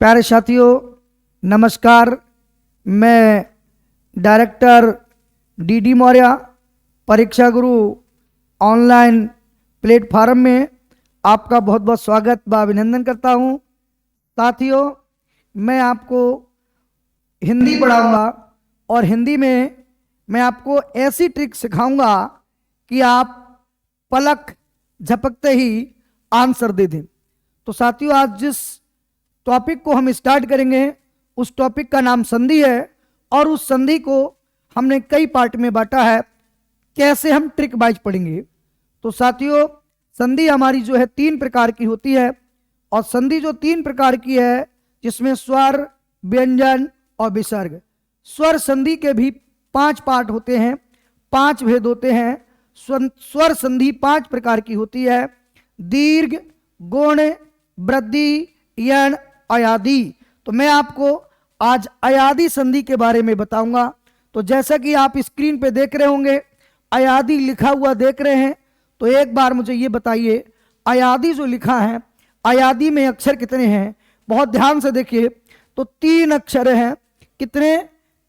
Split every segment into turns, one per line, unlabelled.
प्यारे साथियों नमस्कार। मैं डायरेक्टर डीडी मौर्य परीक्षा गुरु ऑनलाइन प्लेटफॉर्म में आपका बहुत बहुत स्वागत व अभिनंदन करता हूं। साथियों, मैं आपको हिंदी पढ़ाऊंगा और हिंदी में मैं आपको ऐसी ट्रिक सिखाऊंगा कि आप पलक झपकते ही आंसर दे दें। तो साथियों, आज जिस टॉपिक को हम स्टार्ट करेंगे उस टॉपिक का नाम संधि है और उस संधि को हमने कई पार्ट में बांटा है। कैसे हम ट्रिक वाइज पढ़ेंगे। तो साथियों, संधि हमारी जो है 3 प्रकार की होती है और संधि जो 3 प्रकार की है जिसमें स्वर, व्यंजन और विसर्ग। स्वर संधि के भी 5 पार्ट होते हैं, 5 भेद होते हैं। स्वर संधि 5 प्रकार की होती है: दीर्घ, गौण, वृद्धि, यण, अयादी। तो मैं आपको आज अयादी संधि के बारे में बताऊंगा। तो जैसा कि आप स्क्रीन पे देख रहे होंगे, अयादी लिखा हुआ देख रहे हैं। तो एक बार मुझे ये बताइए, अयादी जो लिखा है, अयादी में अक्षर कितने हैं? बहुत ध्यान से देखिए। तो 3 अक्षर हैं। कितने?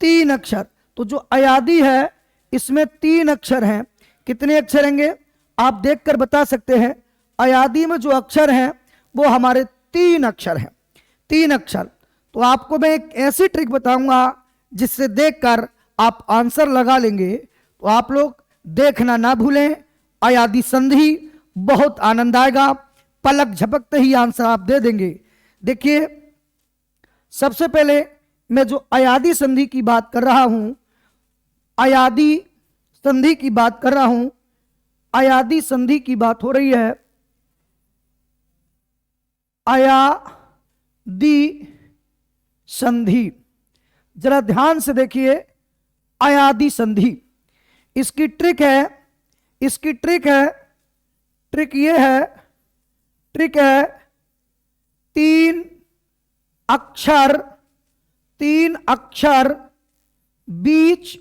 3 अक्षर। तो जो अयादी है इसमें 3 अक्षर हैं। कितने अक्षर होंगे आप देखकर बता सकते हैं। अयादी में जो अक्षर हैं वो हमारे 3 अक्षर हैं। 3 अक्षर। तो आपको मैं एक ऐसी ट्रिक बताऊंगा जिससे देखकर आप आंसर लगा लेंगे। तो आप लोग देखना ना भूलें। अयादी संधि बहुत आनंद आएगा, पलक झपकते ही आंसर आप दे देंगे। देखिए, सबसे पहले मैं जो अयादी संधि की बात कर रहा हूं, अयादी संधि की बात कर रहा हूं, अयादी संधि की बात हो रही है। अयादी संधि, जरा ध्यान से देखिए। अयादी संधि, इसकी ट्रिक है, ट्रिक ये है, ट्रिक है 3 अक्षर बीच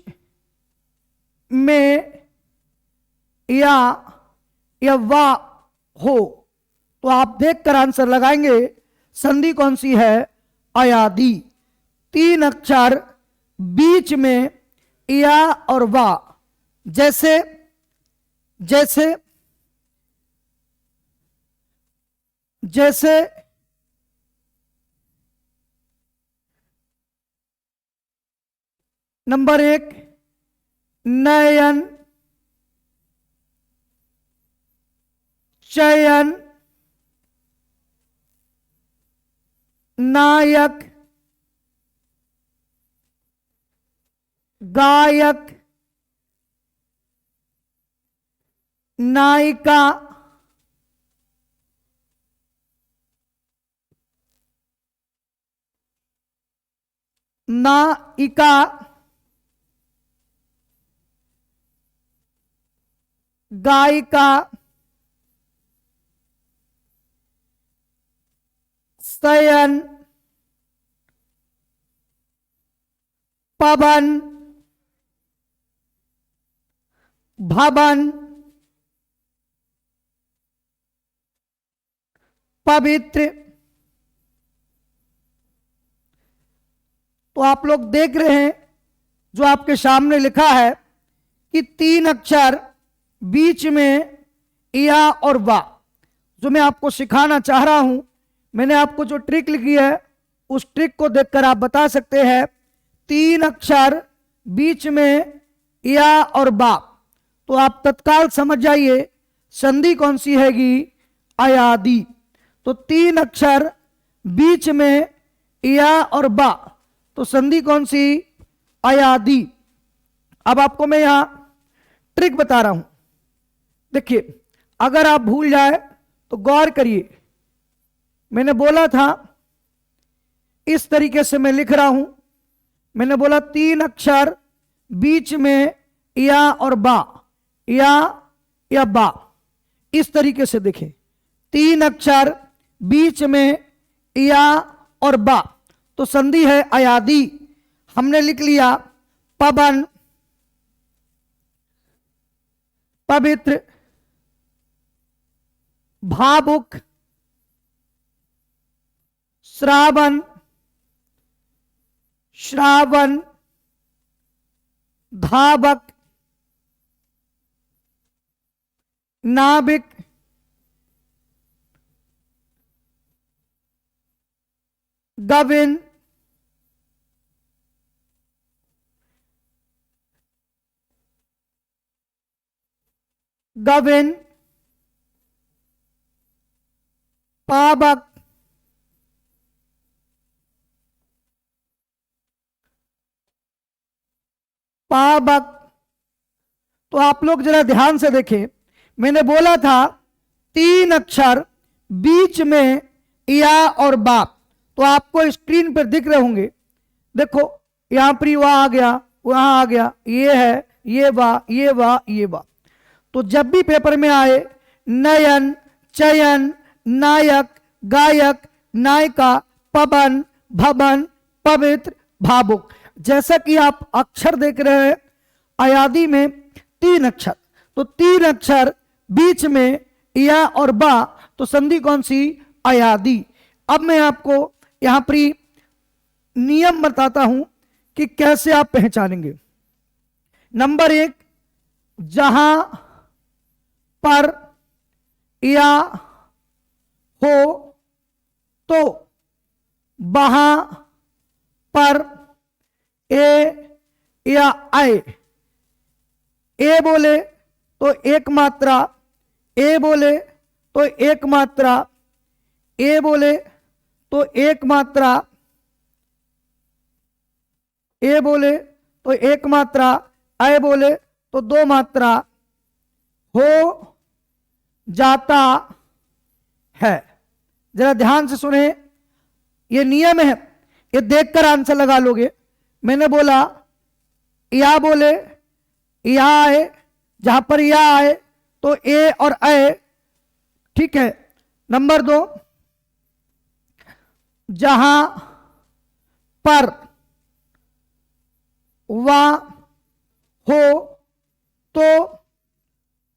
में या वा हो। तो आप देखकर आंसर लगाएंगे संधि कौन सी है? अयादी। 3 अक्षर बीच में या और वा। जैसे जैसे जैसे नंबर 1 नयन, चयन, नायक, गायक, नायिका, नायिका, गायिका, शयन, पवन, भवन, पवित्र। तो आप लोग देख रहे हैं जो आपके सामने लिखा है कि 3 अक्षर बीच में या और वा। जो मैं आपको सिखाना चाह रहा हूं, मैंने आपको जो ट्रिक लिखी है उस ट्रिक को देखकर आप बता सकते हैं 3 अक्षर बीच में या और बा। तो आप तत्काल समझ जाइए संधि कौन सी हैगी? अयादी। तो 3 अक्षर बीच में या और बा, तो संधि कौन सी? अयादी। अब आपको मैं यहां ट्रिक बता रहा हूं। देखिए, अगर आप भूल जाए तो गौर करिए। मैंने बोला था इस तरीके से मैं लिख रहा हूं। मैंने बोला 3 अक्षर बीच में या और बा, या बा। इस तरीके से देखें, 3 अक्षर बीच में या और बा, तो संधि है अयादी। हमने लिख लिया पवन, पवित्र, भावुक, श्रावण, श्रावण, धावक, नाविक, गविन, गविन, पावक, पावक। तो आप लोग जरा ध्यान से देखें, मैंने बोला था 3 अक्षर बीच में या और बा, तो आपको स्क्रीन पर दिख रहे होंगे। देखो यहां पर वह आ गया, वहां आ गया, ये है, ये वाह, ये वाह, ये वाह। तो जब भी पेपर में आए नयन, चयन, नायक, गायक, नायिका, पवन, भवन, पवित्र, भावुक, जैसा कि आप अक्षर देख रहे हैं अयादी में 3 अक्षर, तो 3 अक्षर बीच में या और बा, तो संधि कौन सी? अयादी। अब मैं आपको यहां पर नियम बताता हूं कि कैसे आप पहचानेंगे। नंबर 1, जहां पर या हो तो वहां पर ए या आए। ए बोले तो एक मात्रा, ए बोले तो एक मात्रा, ए बोले तो एक मात्रा, ए बोले तो एक मात्रा, आए बोले तो 2 मात्रा, हो जाता है। जरा ध्यान से सुने, ये नियम है, ये देखकर आंसर लगा लोगे। मैंने बोला या बोले या आए, जहां पर या आए तो ए और आए, ठीक है। नंबर 2, जहां पर वा हो तो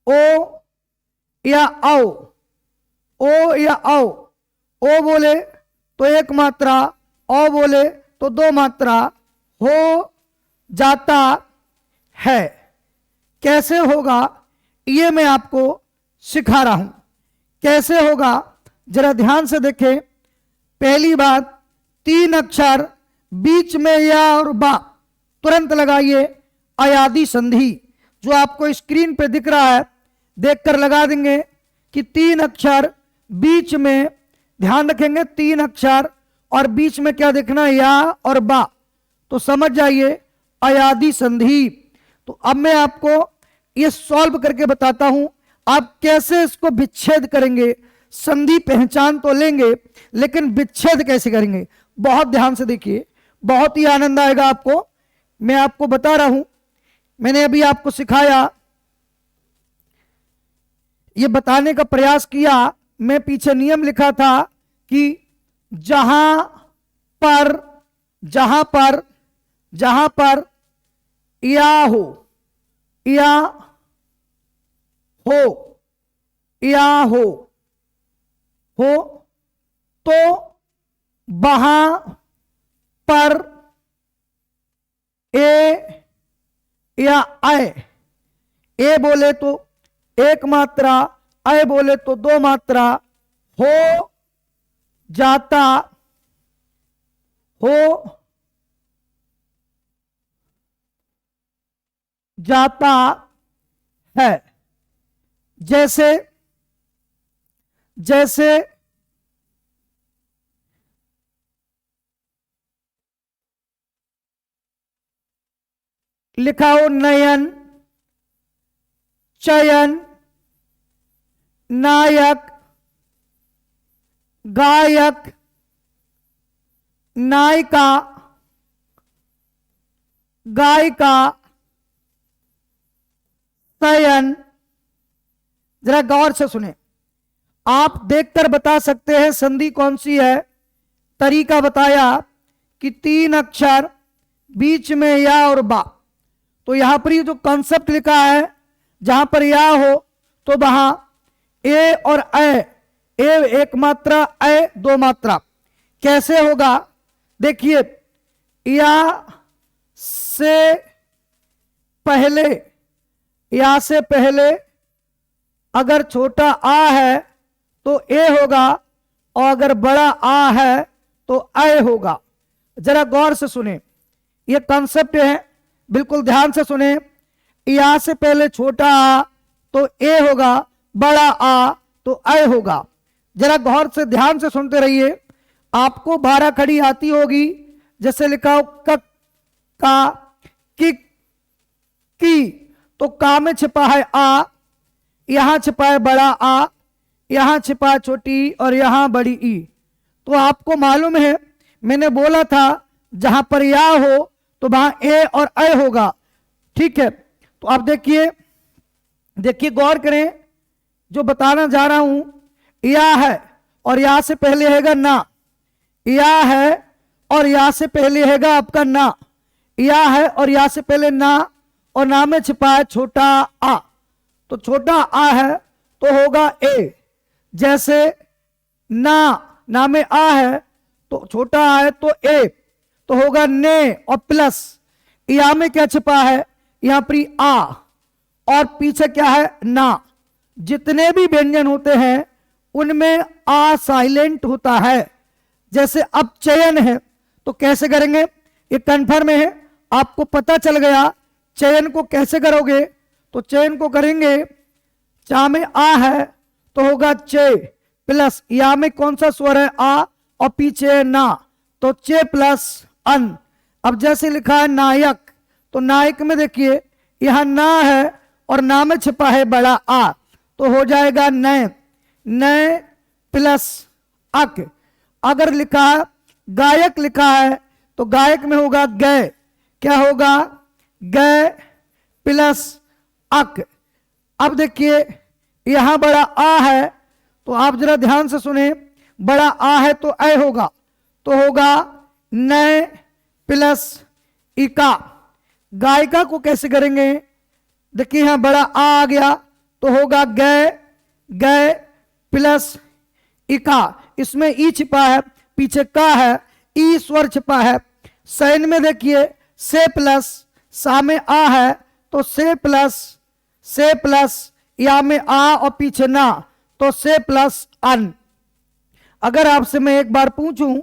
ओ या आओ, ओ या आओ, ओ बोले तो एक मात्रा, ओ बोले तो 2 मात्रा, हो जाता है। कैसे होगा ये मैं आपको सिखा रहा हूं। कैसे होगा जरा ध्यान से देखें। पहली बात, 3 अक्षर बीच में या और बा, तुरंत लगाइए अयादी संधि, जो आपको स्क्रीन पे दिख रहा है, देखकर लगा देंगे कि 3 अक्षर बीच में, ध्यान रखेंगे 3 अक्षर और बीच में क्या देखना, या और बा, तो समझ जाइए अयादी संधि। तो अब मैं आपको ये सॉल्व करके बताता हूं आप कैसे इसको विच्छेद करेंगे। संधि पहचान तो लेंगे लेकिन विच्छेद कैसे करेंगे, बहुत ध्यान से देखिए, बहुत ही आनंद आएगा आपको। मैं आपको बता रहा हूं, मैंने अभी आपको सिखाया, ये बताने का प्रयास किया, मैं पीछे नियम लिखा था कि जहां पर, जहां पर, जहां पर या हो, या हो, या हो तो वहां पर ए या आए। ए बोले तो एक मात्रा, आए बोले तो 2 मात्रा, हो जाता, हो जाता है। जैसे जैसे लिखा हो नयन, चयन, नायक, गायक, नायिका, गायिका, शयन। जरा गौर से सुने, आप देखकर बता सकते हैं संधि कौन सी है। तरीका बताया कि 3 अक्षर बीच में या और बा, तो यहां पर जो कॉन्सेप्ट लिखा है, जहां पर या हो तो वहां ए और ए एक मात्रा, ए 2 मात्रा। कैसे होगा देखिए, या से पहले, या से पहले अगर छोटा आ है तो ए होगा, और अगर बड़ा आ है तो ऐ होगा। जरा गौर से सुने, ये कॉन्सेप्ट है, बिल्कुल ध्यान से सुने। या से पहले छोटा आ तो ए होगा, बड़ा आ तो ऐ होगा। जरा गौर से ध्यान से सुनते रहिए। आपको 12 खड़ी आती होगी, जैसे लिखा हो क, का, की, तो का में छिपा है आ, यहां छिपा है बड़ा आ, यहां छिपा है छोटी और यहां बड़ी ई। तो आपको मालूम है, मैंने बोला था जहां पर या हो तो वहां ए और ऐ होगा। ठीक है, तो आप देखिए, देखिए गौर करें, जो बताना जा रहा हूं, या है और या से पहले हैगा ना, या है और या से पहले हैगा आपका ना, या है और या से पहले ना, और ना में छिपा है छोटा आ। तो छोटा आ है तो होगा ए। जैसे ना, ना में आ है तो छोटा आ है तो ए, तो होगा ने और प्लस। या में क्या छिपा है, यहां पर आ और पीछे क्या है ना। जितने भी व्यंजन होते हैं उनमें आ साइलेंट होता है। जैसे अब चयन है तो कैसे करेंगे, ये कन्फर्म है, आपको पता चल गया। चयन को कैसे करोगे, तो चयन को करेंगे, चा में आ है तो होगा चे प्लस, या में कौन सा स्वर है आ और पीछे ना, तो चे प्लस अन। अब जैसे लिखा है नायक, तो नायक में देखिए यहां ना है और ना में छिपा है बड़ा आ, तो हो जाएगा नय, नय प्लस अक। अगर लिखा गायक लिखा है तो गायक में होगा गय, क्या होगा गय प्लस अक। अब देखिए यहां बड़ा आ है, तो आप जरा ध्यान से सुने, बड़ा आ है तो ऐ होगा, तो होगा नय प्लस इका। गायिका को कैसे करेंगे, देखिए यहां बड़ा आ गया तो होगा गय, गय प्लस इका। इसमें ई छिपा है, पीछे का है, ई स्वर छिपा है। सैन में देखिए से प्लस, सा में आ है तो से प्लस या में आ और पीछे ना, तो से प्लस अन। अगर आपसे मैं एक बार पूछूं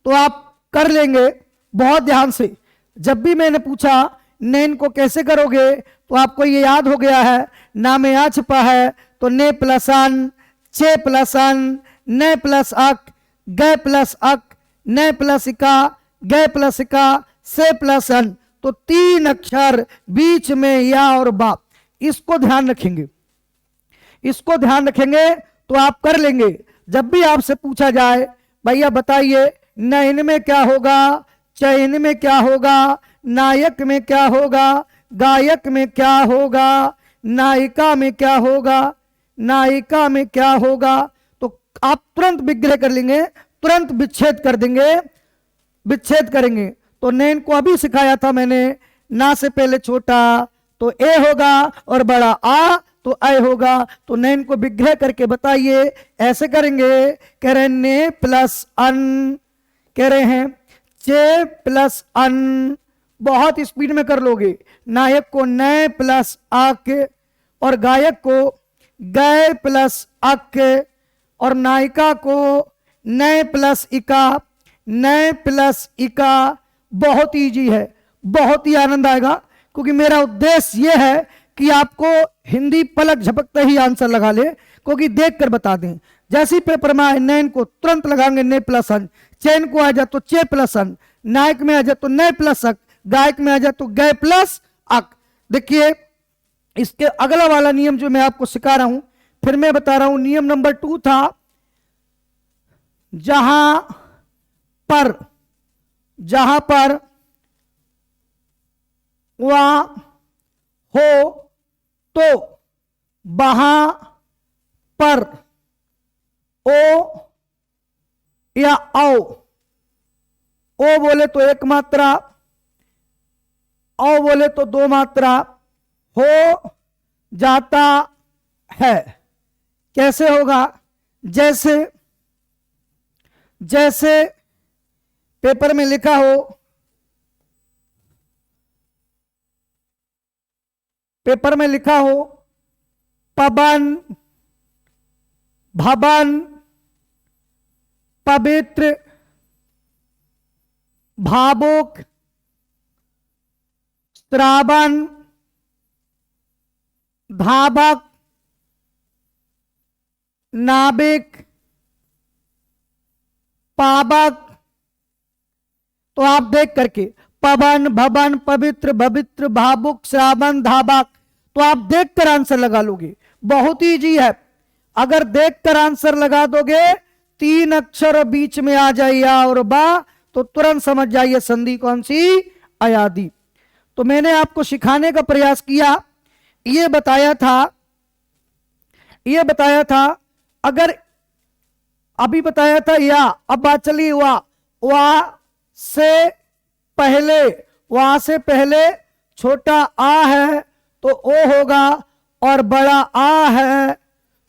तो आप कर लेंगे बहुत ध्यान से। जब भी मैंने पूछा नैन को कैसे करोगे, तो आपको ये याद हो गया है, ना में आ छिपा है तो ने प्लस अन, चे प्लस अन, ने प्लस अक, गय प्लस अक, ने प्लस इका, गय प्लस इका, से प्लस अन। तो 3 अक्षर बीच में या और बा, इसको ध्यान रखेंगे, इसको ध्यान रखेंगे तो आप कर लेंगे। जब भी आपसे पूछा जाए भैया बताइए नयन में क्या होगा, चयन में क्या होगा, नायक में क्या होगा, गायक में क्या होगा, नायिका में क्या होगा, नायिका में क्या होगा, तो आप तुरंत विग्रह कर लेंगे, तुरंत विच्छेद कर देंगे, विच्छेद करेंगे। तो नैन को अभी सिखाया था मैंने, ना से पहले छोटा तो ए होगा और बड़ा आ तो ऐ होगा। तो नैन को विग्रह करके बताइए, ऐसे करेंगे, कह रहे हैं ने प्लस अन, कह रहे हैं चे प्लस अन। बहुत स्पीड में कर लोगे। नायक को नय प्लस अक और गायक को गय प्लस अक और नायिका को नय प्लस इका, नय प्लस इका। बहुत ईजी है, बहुत ही आनंद आएगा, क्योंकि मेरा उद्देश्य यह है कि आपको हिंदी पलक झपकते ही आंसर लगा ले, क्योंकि देख कर बता दें। जैसे पेपर में आए नैन को तुरंत लगाएंगे ने प्लस अन, चैन को आ जाए तो चे प्लस अन, नायक में आ जाए तो नय प्लस अक, गायक में आ जाए तो गय प्लस अक। देखिए इसके अगला वाला नियम जो मैं आपको सिखा रहा हूं, फिर मैं बता रहा हूं। नियम नंबर 2 था, जहां पर वहां हो तो वहां पर ओ या औ। ओ बोले तो 1 मात्रा, औ बोले तो 2 मात्रा, हो जाता है। कैसे होगा, जैसे पेपर में लिखा हो पेपर में लिखा हो पवन, भवन, पवित्र, भावुक, श्रावण, धावक, नाविक, पावक, तो आप देख करके पवन, भवन, पवित्र, भवित्र, भावुक, श्रावण, धावक, तो आप देखकर आंसर लगा लोगे। बहुत ही इजी है। अगर देखकर आंसर लगा दोगे, 3 अक्षर बीच में आ जाए या और बा, तो तुरंत समझ जाइए संधि कौन सी, अयादि। तो मैंने आपको सिखाने का प्रयास किया, ये बताया था अगर अभी बताया था या, अब बात चली वा से पहले छोटा आ है तो ओ होगा, और बड़ा आ है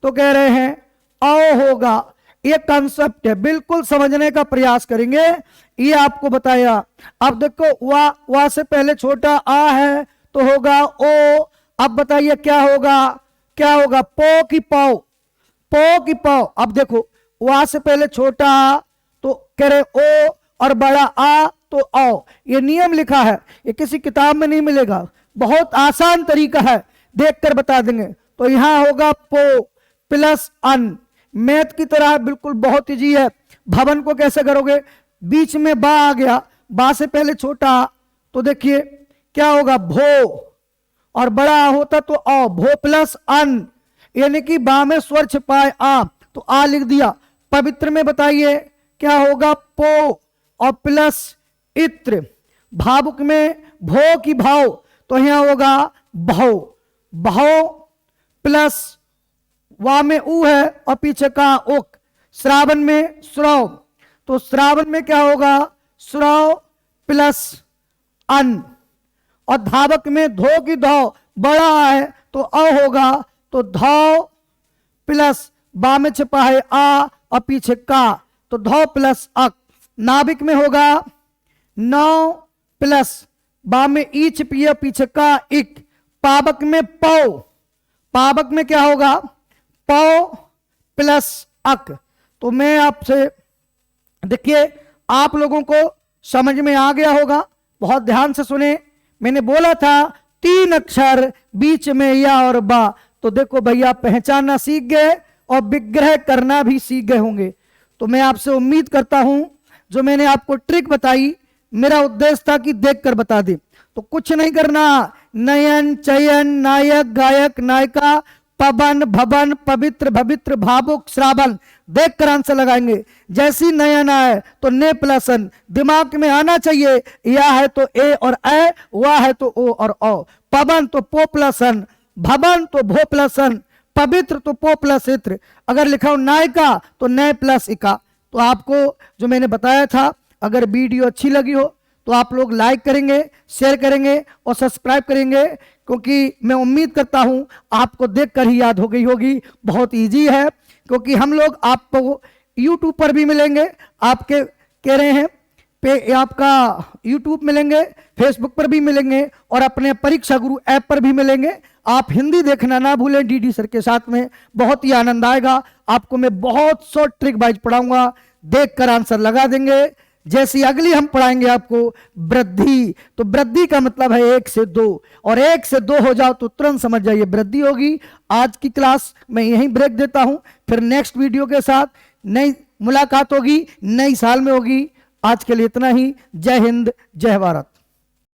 तो कह रहे हैं औ होगा। ये कंसेप्ट है, बिल्कुल समझने का प्रयास करेंगे। ये आपको बताया। अब देखो वा से पहले छोटा आ है तो होगा ओ। अब बताइए क्या होगा, पो की पौ। अब देखो वा से पहले छोटा आ तो कह रहे ओ, और बड़ा आ तो औ। ये नियम लिखा है, ये किसी किताब में नहीं मिलेगा। बहुत आसान तरीका है, देखकर बता देंगे। तो यहां होगा पो प्लस अन, मैथ की तरह बिल्कुल बहुत इजी है। भवन को कैसे करोगे, बीच में बा आ गया, बा से पहले छोटा तो देखिए क्या होगा भो, और बड़ा होता तो औ, भो प्लस अन, यानी कि बा में स्वर छिपाए आ तो आ लिख दिया। पवित्र में बताइए क्या होगा, पो और प्लस इत्र। भावुक में भो की भाव तो यहां होगा भौ प्लस वा में ऊ है और पीछे का उक। श्रावण में श्रव, तो श्रावण में क्या होगा, श्रव प्लस अन। और धावक में धो की धौ, बड़ा है तो अ होगा, तो धौ प्लस बा में छिपा है आ और पीछे का, तो धौ प्लस अक। नाविक में होगा नौ प्लस बा में ई छिपी पीछे का इक। पावक में पौ, पावक में क्या होगा, पौ प्लस अक। तो मैं आपसे देखिए, आप लोगों को समझ में आ गया होगा, बहुत ध्यान से सुने। मैंने बोला था 3 अक्षर बीच में या और बा, तो देखो भैया पहचानना सीख गए और विग्रह करना भी सीख गए होंगे। तो मैं आपसे उम्मीद करता हूं, जो मैंने आपको ट्रिक बताई, मेरा उद्देश्य था कि देखकर बता दे। तो कुछ नहीं करना, नयन, चयन, नायक, गायक, नायिका, पवन, भवन, पवित्र, भवित्र, भावुक, श्रावण, देखकर आंसर लगाएंगे। जैसी नयन आए तो ने प्लस अन दिमाग में आना चाहिए। या है तो ए और ए, वा है तो ओ और औ। पवन तो पो प्लस अन, भवन तो भो प्लस अन, पवित्र तो पो प्लस इत्र। अगर लिखा हो नायिका तो नय प्लस इका। तो आपको जो मैंने बताया था, अगर वीडियो अच्छी लगी हो तो आप लोग लाइक करेंगे, शेयर करेंगे और सब्सक्राइब करेंगे, क्योंकि मैं उम्मीद करता हूं आपको देखकर ही याद हो गई होगी। बहुत इजी है, क्योंकि हम लोग आपको यूट्यूब पर भी मिलेंगे, आपके कह रहे हैं पे आपका यूट्यूब मिलेंगे, फेसबुक पर भी मिलेंगे और अपने परीक्षा गुरु ऐप पर भी मिलेंगे। आप हिंदी देखना ना भूलें डीडी सर के साथ में, बहुत ही आनंद आएगा। आपको मैं बहुत शॉर्ट ट्रिक वाइज पढ़ाऊंगा, देखकर आंसर लगा देंगे। जैसी अगली हम पढ़ाएंगे आपको वृद्धि, तो वृद्धि का मतलब है 1 से 2, और 1 से 2 हो जाओ तो तुरंत समझ जाइए वृद्धि होगी। आज की क्लास मैं यहीं ब्रेक देता हूं, फिर नेक्स्ट वीडियो के साथ नई मुलाकात होगी, नई साल में होगी। आज के लिए इतना ही। जय हिंद, जय भारत।